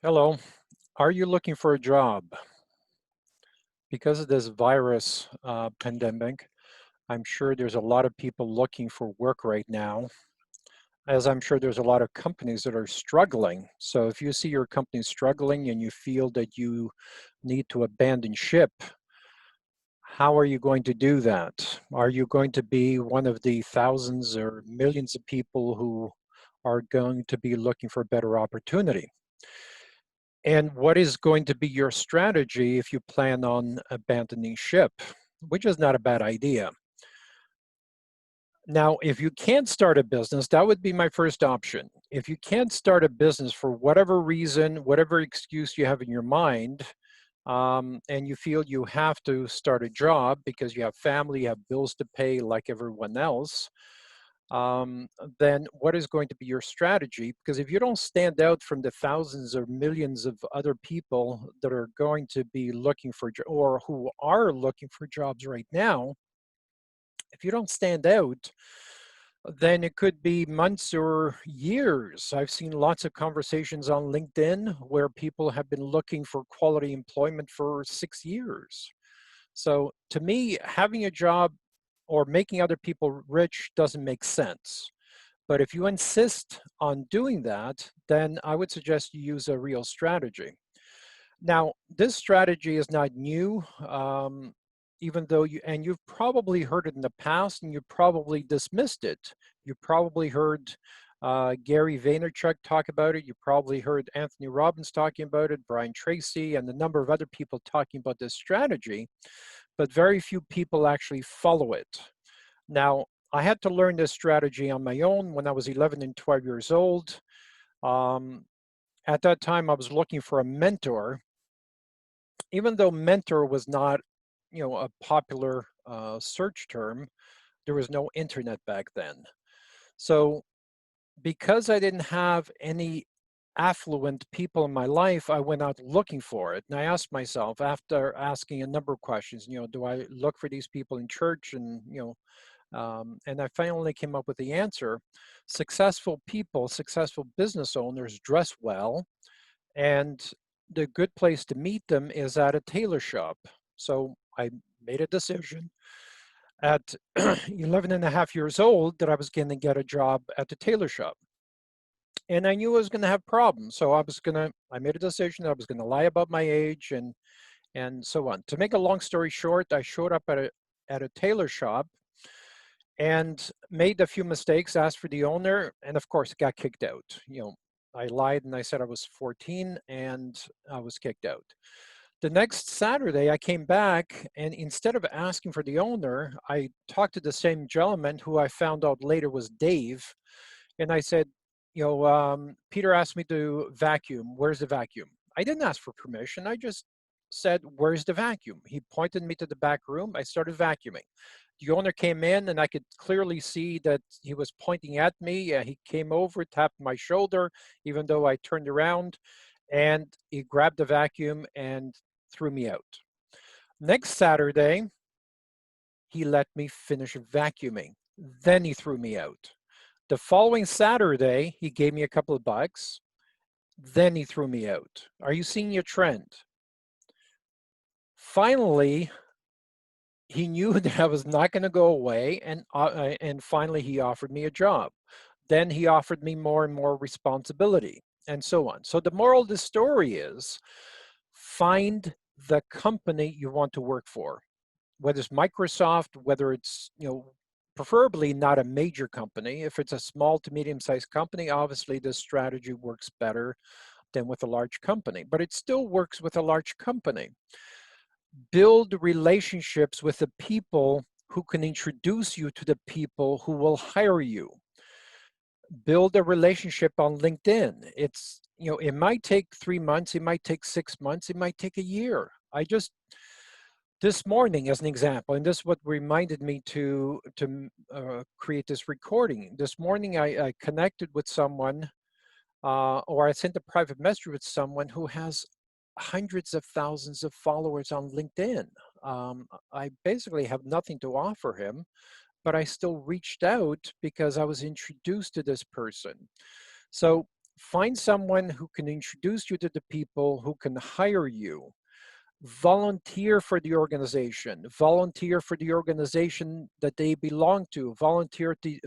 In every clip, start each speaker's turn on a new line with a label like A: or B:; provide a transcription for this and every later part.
A: Hello. Are you looking for a job? Because of this virus pandemic, I'm sure there's a lot of people looking for work right now, as I'm sure there's a lot of companies that are struggling. So if you see your company struggling and you feel that you need to abandon ship, how are you going to do that? Are you going to be one of the thousands or millions of people who are going to be looking for a better opportunity? And what is going to be your strategy if you plan on abandoning ship, which is not a bad idea. Now, if you can't start a business, that would be my first option. If you can't start a business for whatever reason, whatever excuse you have in your mind, and you feel you have to start a job because you have family, you have bills to pay like everyone else, um, then what is going to be your strategy? Because if you don't stand out from the thousands or millions of other people that are going to be looking for or who are looking for jobs right now, if you don't stand out, then it could be months or years. I've seen lots of conversations on LinkedIn where people have been looking for quality employment for 6 years. So to me, having a job or making other people rich doesn't make sense. But if you insist on doing that, then I would suggest you use a real strategy. Now, this strategy is not new, even though you've probably heard it in the past and you probably dismissed it. You probably heard Gary Vaynerchuk talk about it. You probably heard Anthony Robbins talking about it, Brian Tracy, and a number of other people talking about this strategy, but very few people actually follow it. Now, I had to learn this strategy on my own when I was 11 and 12 years old. Um, at that time, I was looking for a mentor, even though mentor was not, a popular search term. There was no internet back then. So because I didn't have any affluent people in my life, I went out looking for it. And I asked myself, after asking a number of questions, do I look for these people in church? And I finally came up with the answer. Successful people, successful business owners dress well, and the good place to meet them is at a tailor shop. So I made a decision at 11 and a half years old that I was going to get a job at the tailor shop. And I knew I was going to have problems. So I made a decision that I was going to lie about my age and so on. To make a long story short, I showed up at a tailor shop and made a few mistakes, asked for the owner, and of course got kicked out. I lied and I said I was 14 and I was kicked out. The next Saturday I came back and instead of asking for the owner, I talked to the same gentleman who I found out later was Dave. And I said, Peter asked me to vacuum. Where's the vacuum? I didn't ask for permission. I just said, where's the vacuum? He pointed me to the back room. I started vacuuming. The owner came in and I could clearly see that he was pointing at me. He came over, tapped my shoulder, even though I turned around, and he grabbed the vacuum and threw me out. Next Saturday, he let me finish vacuuming. Then he threw me out. The following Saturday, he gave me a couple of bucks. Then he threw me out. Are you seeing a trend? Finally, he knew that I was not going to go away, and finally he offered me a job. Then he offered me more and more responsibility, and so on. So the moral of the story is, find the company you want to work for, whether it's Microsoft, whether it's preferably not a major company. If it's a small to medium-sized company, obviously this strategy works better than with a large company, but it still works with a large company. Build relationships with the people who can introduce you to the people who will hire you. Build a relationship on LinkedIn. It might take 3 months, it might take 6 months, it might take a year. This morning, as an example, and this is what reminded me to create this recording. This morning, I connected with someone, or I sent a private message with someone who has hundreds of thousands of followers on LinkedIn. I basically have nothing to offer him, but I still reached out because I was introduced to this person. So Find someone who can introduce you to the people who can hire you. Volunteer for the organization. Volunteer for the organization that they belong to. Volunteer to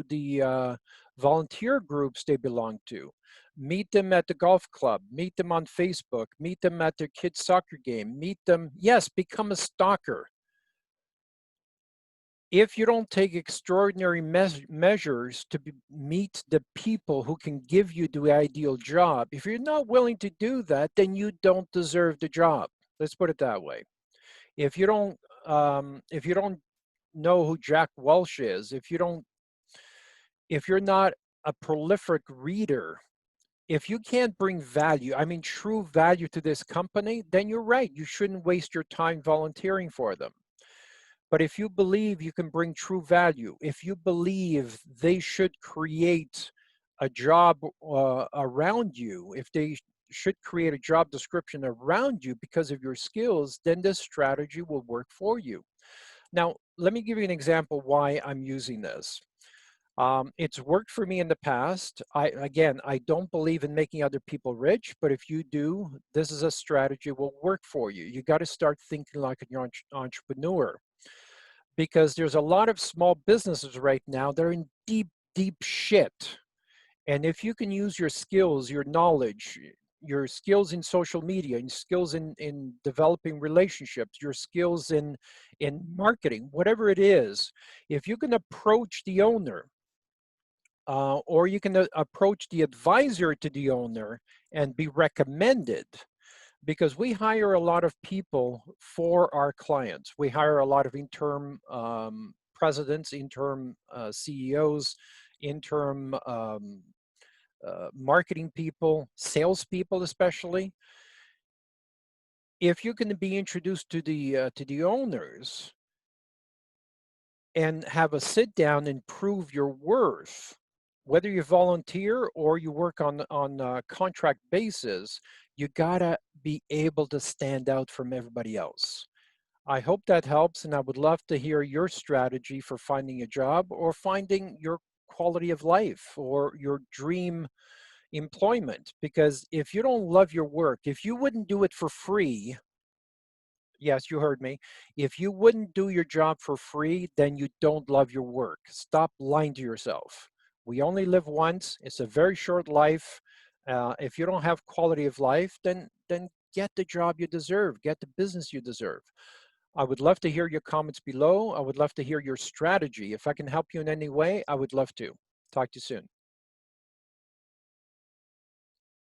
A: the volunteer groups they belong to. Meet them at the golf club. Meet them on Facebook. Meet them at their kids' soccer game. Meet them. Yes, become a stalker. If you don't take extraordinary measures to meet the people who can give you the ideal job, if you're not willing to do that, then you don't deserve the job. Let's put it that way. If you don't know who Jack Welch is, if you're not a prolific reader, if you can't bring value, I mean true value to this company, then you're right. You shouldn't waste your time volunteering for them. But if you believe you can bring true value, if you believe they should create a job around you, if they should create a job description around you because of your skills, then this strategy will work for you. Now, let me give you an example why I'm using this. It's worked for me in the past. Again, I don't believe in making other people rich, but if you do, this is a strategy that will work for you. You got to start thinking like an entrepreneur, because there's a lot of small businesses right now that are in deep, deep shit. And if you can use your skills, your knowledge, your skills in social media, and skills in developing relationships, your skills in marketing, whatever it is, if you can approach the owner, or you can approach the advisor to the owner and be recommended, because we hire a lot of people for our clients. We hire a lot of interim presidents, interim CEOs, interim marketing people, salespeople especially. If you can be introduced to the owners and have a sit down and prove your worth, whether you volunteer or you work on a contract basis, you gotta be able to stand out from everybody else. I hope that helps, and I would love to hear your strategy for finding a job or finding your quality of life or your dream employment. Because if you don't love your work, if you wouldn't do it for free, yes, you heard me. If you wouldn't do your job for free, then you don't love your work. Stop lying to yourself. We only live once. It's a very short life. If you don't have quality of life, then get the job you deserve. Get the business you deserve. I would love to hear your comments below. I would love to hear your strategy. If I can help you in any way, I would love to. Talk to you soon.